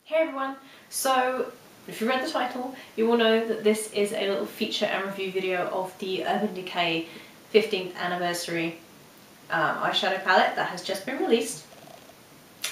Hey everyone! So, if you read the title, you will know that this is a little feature and review video of the Urban Decay 15th anniversary eyeshadow palette that has just been released.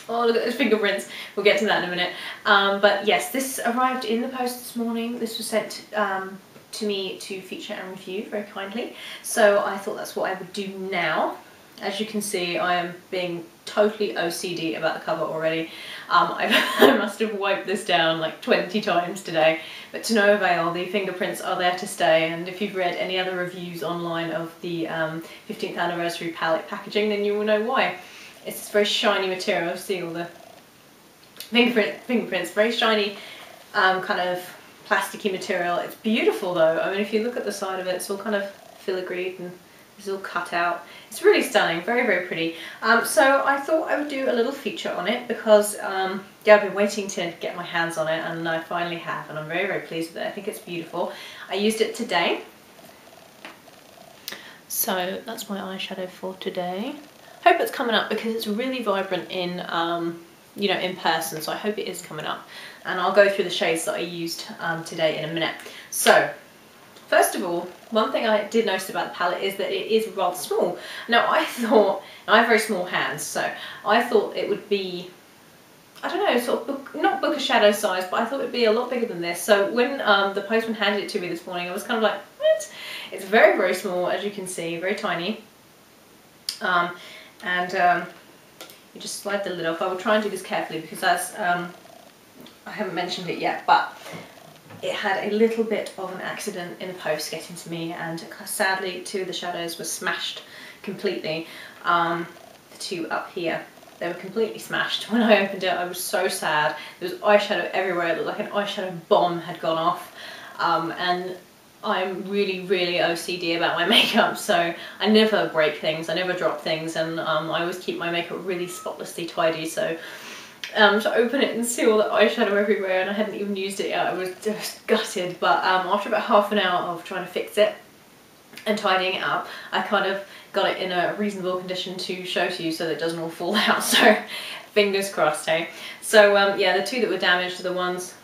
Oh, look at those fingerprints. We'll get to that in a minute. But yes, this arrived in the post this morning. This was sent to me to feature and review very kindly. So I thought that's what I would do now. As you can see, I am being totally OCD about the cover already. I must have wiped this down like 20 times today, but to no avail. The fingerprints are there to stay, and if you've read any other reviews online of the 15th anniversary palette packaging, then you will know why. It's this very shiny material. See all the fingerprints, very shiny kind of plasticky material. It's beautiful though. I mean, if you look at the side of it, it's all kind of filigreed and it's all cut out. It's really stunning, very, very pretty. So I thought I would do a little feature on it because yeah, I've been waiting to get my hands on it, and I finally have, and I'm very, very pleased with it. I think it's beautiful. I used it today. So that's my eyeshadow for today. Hope it's coming up because it's really vibrant in you know, in person, so I hope it is coming up. And I'll go through the shades that I used today in a minute. So first of all, one thing I did notice about the palette is that it is rather small. Now I thought, I have very small hands, so I thought it would be, I don't know, sort of not book a shadow size, but I thought it would be a lot bigger than this. So when the postman handed it to me this morning, I was kind of like, what? It's very, very small, as you can see, very tiny. You just slide the lid off. I will try and do this carefully because as I haven't mentioned it yet, but it had a little bit of an accident in the post getting to me, and sadly two of the shadows were smashed completely. The two up here, they were completely smashed. When I opened it, I was so sad. There was eyeshadow everywhere. It looked like an eyeshadow bomb had gone off. And I'm really, really OCD about my makeup, so I never break things, I never drop things, and I always keep my makeup really spotlessly tidy, so to open it and see all the eyeshadow everywhere, and I hadn't even used it yet, I was just gutted. But after about half an hour of trying to fix it and tidying it up, I kind of got it in a reasonable condition to show to you so that it doesn't all fall out, so fingers crossed, hey? So yeah, the two that were damaged are the ones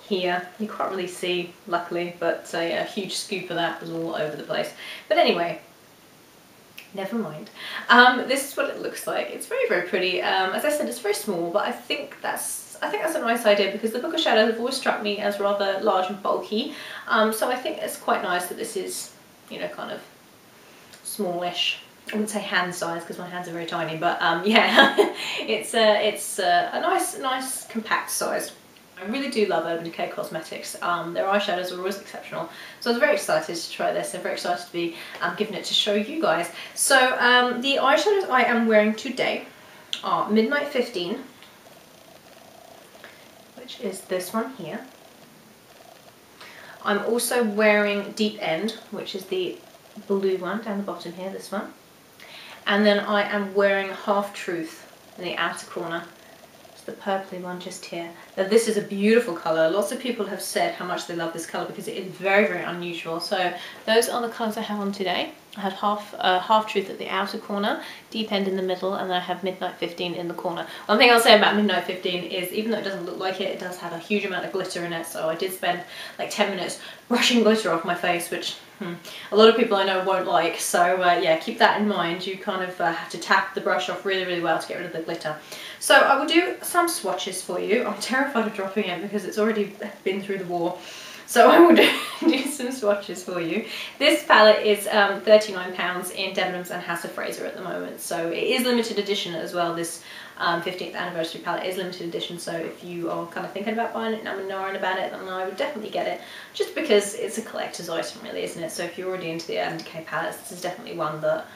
here. You can't really see, luckily, but yeah, a huge scoop of that was all over the place. But anyway, never mind. This is what it looks like. It's very, very pretty. As I said, it's very small, but I think that's a nice idea because the book of shadows have always struck me as rather large and bulky. So I think it's quite nice that this is, you know, kind of smallish. I wouldn't say hand size because my hands are very tiny, but yeah, it's a nice compact size. I really do love Urban Decay cosmetics. Their eyeshadows are always exceptional. So I was very excited to try this and very excited to be giving it to show you guys. So the eyeshadows I am wearing today are Midnight 15, which is this one here. I'm also wearing Deep End, which is the blue one down the bottom here, this one. And then I am wearing Half Truth in the outer corner. The purpley one just here. Now this is a beautiful colour. Lots of people have said how much they love this colour because it is very, very unusual. So those are the colours I have on today. I have Half Truth at the outer corner, Deep End in the middle, and then I have Midnight 15 in the corner. One thing I'll say about Midnight 15 is even though it doesn't look like it, it does have a huge amount of glitter in it. So I did spend like 10 minutes brushing glitter off my face, which a lot of people I know won't like. So yeah, keep that in mind. You kind of have to tap the brush off really, really well to get rid of the glitter. So I will do some swatches for you. I'm terrified of dropping it because it's already been through the war. So I will do some swatches for you. This palette is £39 in Debenhams and House of Fraser at the moment. So it is limited edition as well. This 15th anniversary palette is limited edition. So if you are kind of thinking about buying it and I'm knowing about it, then I would definitely get it. Just because it's a collector's item really, isn't it? So if you're already into the Urban Decay palettes, this is definitely one that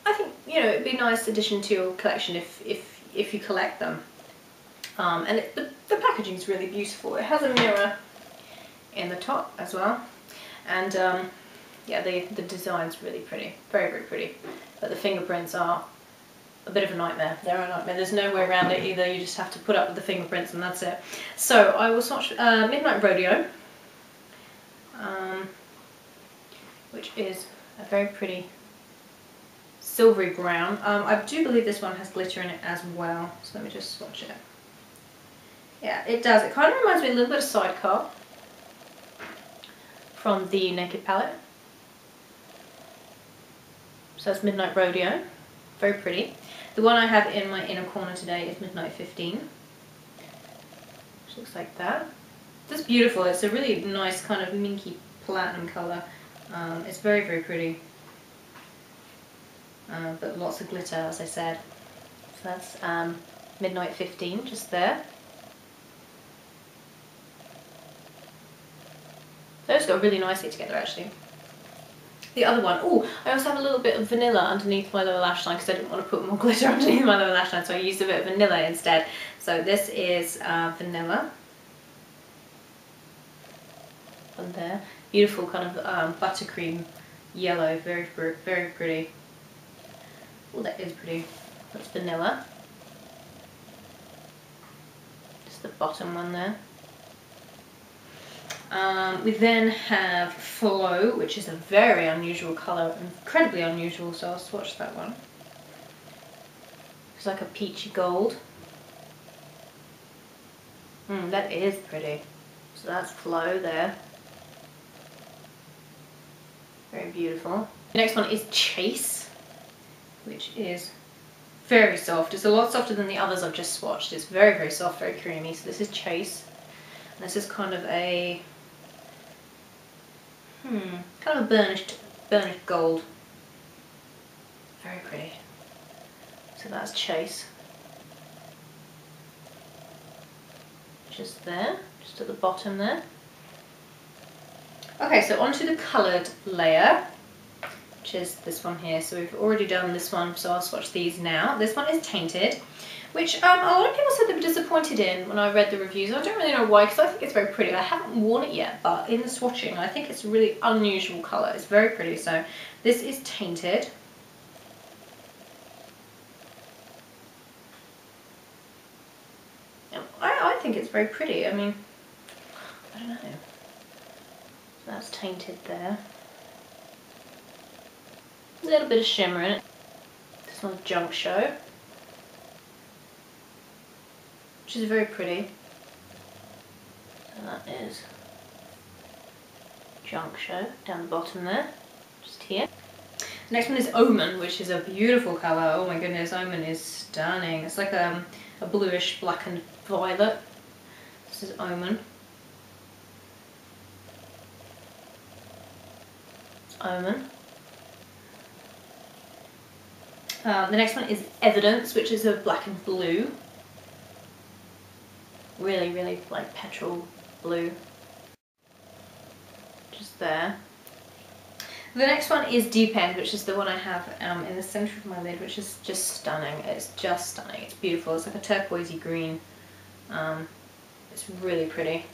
I think, you know, it'd be a nice addition to your collection if you collect them. And the packaging is really beautiful. It has a mirror in the top as well, and yeah, the design's really pretty, very, very pretty, but the fingerprints are a bit of a nightmare. They're a nightmare. There's no way around it either. You just have to put up with the fingerprints and that's it. So I will swatch Midnight Rodeo, which is a very pretty silvery brown. I do believe this one has glitter in it as well, so let me just swatch it. Yeah, it does. It kind of reminds me a little bit of Sidecar from the Naked palette. So that's Midnight Rodeo. Very pretty. The one I have in my inner corner today is Midnight 15, which looks like that. It's beautiful. It's a really nice kind of minky platinum colour. It's very, very pretty. But lots of glitter, as I said. So that's Midnight 15, just there. Those go really nicely together, actually. The other one, oh, I also have a little bit of vanilla underneath my lower lash line because I didn't want to put more glitter underneath my lower lash line, so I used a bit of vanilla instead. So this is vanilla. On there. Beautiful kind of buttercream yellow, very, very pretty. Oh, that is pretty. That's vanilla. Just the bottom one there. We then have Flow, which is a very unusual colour, incredibly unusual, so I'll swatch that one. It's like a peachy gold. That is pretty. So that's Flow there. Very beautiful. The next one is Chase, which is very soft. It's a lot softer than the others I've just swatched. It's very, very soft, very creamy. So this is Chase. And this is kind of a kind of a burnished gold. Very pretty. So that's Chase. Just there, just at the bottom there. Okay, so onto the coloured layer, which is this one here. So we've already done this one, so I'll swatch these now. This one is Tainted, which a lot of people said they were disappointed in when I read the reviews. I don't really know why, because I think it's very pretty. I haven't worn it yet, but in the swatching, I think it's a really unusual colour. It's very pretty. So this is Tainted. I think it's very pretty. I mean, I don't know. So that's Tainted there. A little bit of shimmer in it. This one's Junk Show, which is very pretty. So that is Junk Show down the bottom there, just here. The next one is Omen, which is a beautiful colour. Oh my goodness, Omen is stunning. It's like a bluish blackened violet. This is Omen. Omen. The next one is Evidence, which is a black and blue. Really, really like petrol blue. Just there. The next one is Deep End, which is the one I have in the centre of my lid, which is just stunning. It's just stunning. It's beautiful. It's like a turquoisey green. It's really pretty.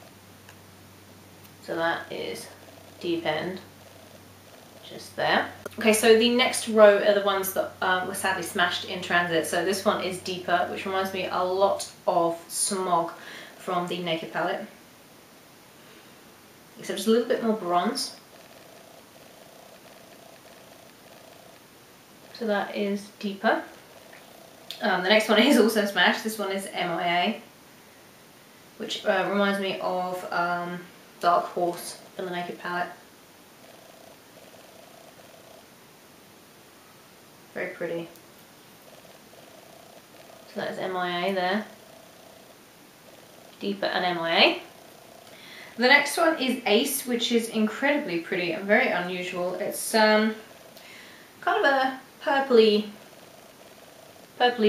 So that is Deep End. Just there. Okay, so the next row are the ones that were sadly smashed in transit. So this one is Deeper, which reminds me a lot of Smog from the Naked palette, except just a little bit more bronze. So that is Deeper. The next one is also smashed. This one is MIA, which reminds me of Dark Horse from the Naked palette. Very pretty. So that is MIA there. Deeper and MIA. The next one is Ace, which is incredibly pretty and very unusual. It's kind of a purpley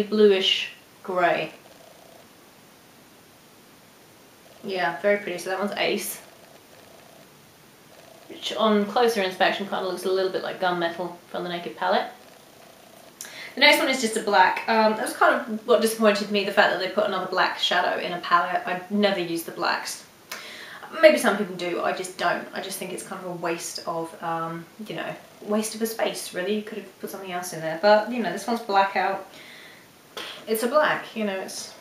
bluish grey. Yeah, very pretty. So that one's Ace, which on closer inspection kind of looks a little bit like Gunmetal from the Naked palette. The next one is just a black. That was kind of what disappointed me, the fact that they put another black shadow in a palette. I never use the blacks. Maybe some people do, I just don't. I just think it's kind of a waste of, you know, waste of a space, really. You could have put something else in there. But, you know, this one's blackout. It's a black, you know, it's...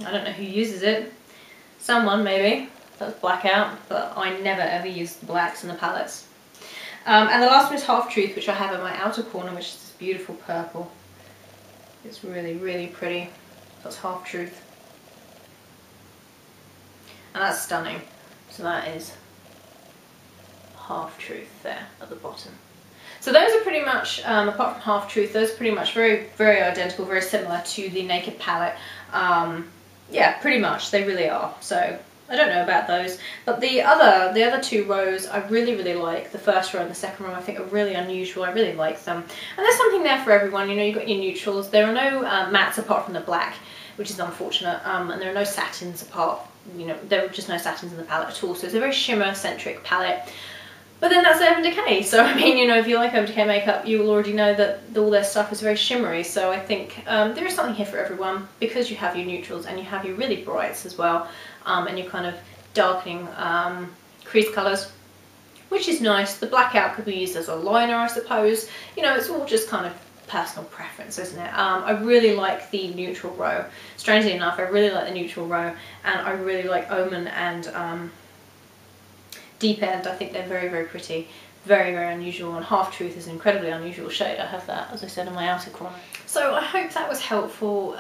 I don't know who uses it. Someone, maybe, that's blackout. But I never ever use the blacks in the palettes. And the last one is Half Truth, which I have in my outer corner, which is this beautiful purple. It's really, really pretty. That's Half Truth. and that's stunning. So that is Half Truth there at the bottom. So those are pretty much, apart from Half Truth, those are pretty much very, very identical, very similar to the Naked palette. Yeah, pretty much, they really are. So I don't know about those, but the other two rows I really, really like. The first row and the second row I think are really unusual. I really like them, and there's something there for everyone. You know, you've got your neutrals. There are no mattes apart from the black, which is unfortunate, and there are no satins apart. You know, there are just no satins in the palette at all. So it's a very shimmer-centric palette. But then that's Urban Decay, so I mean, you know, if you like Urban Decay makeup, you will already know that all their stuff is very shimmery, so I think there is something here for everyone, because you have your neutrals and you have your really brights as well, and your kind of darkening crease colours, which is nice. The blackout could be used as a liner, I suppose. You know, it's all just kind of personal preference, isn't it? I really like the neutral row. Strangely enough, I really like the neutral row, and I really like Omen and Deep End. I think they're very, very pretty, very, very unusual, and Half Truth is an incredibly unusual shade. I have that, as I said, in my outer corner. So I hope that was helpful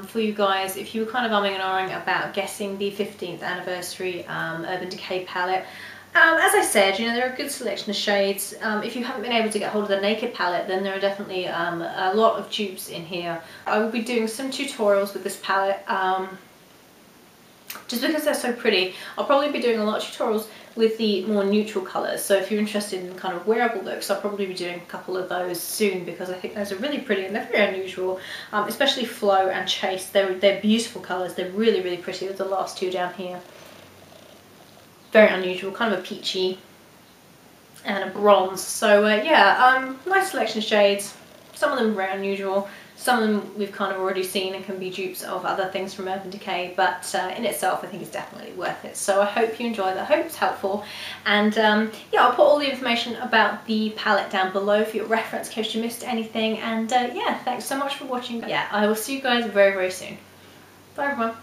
for you guys if you were kind of umming and ahhing about guessing the 15th anniversary Urban Decay palette. As I said, you know, there are a good selection of shades. If you haven't been able to get hold of the Naked palette, then there are definitely a lot of dupes in here. I will be doing some tutorials with this palette, just because they're so pretty. I'll probably be doing a lot of tutorials with the more neutral colours, so if you're interested in kind of wearable looks, I'll probably be doing a couple of those soon, because I think those are really pretty and they're very unusual, especially Flow and Chase. They're beautiful colours, they're really, really pretty. With the last two down here, very unusual, kind of a peachy and a bronze. So yeah, nice selection of shades. Some of them are very unusual, some of them we've kind of already seen and can be dupes of other things from Urban Decay, but in itself I think it's definitely worth it. So I hope you enjoy that, I hope it's helpful, and yeah, I'll put all the information about the palette down below for your reference in case you missed anything, and yeah, thanks so much for watching. Yeah, I will see you guys very, very soon. Bye everyone.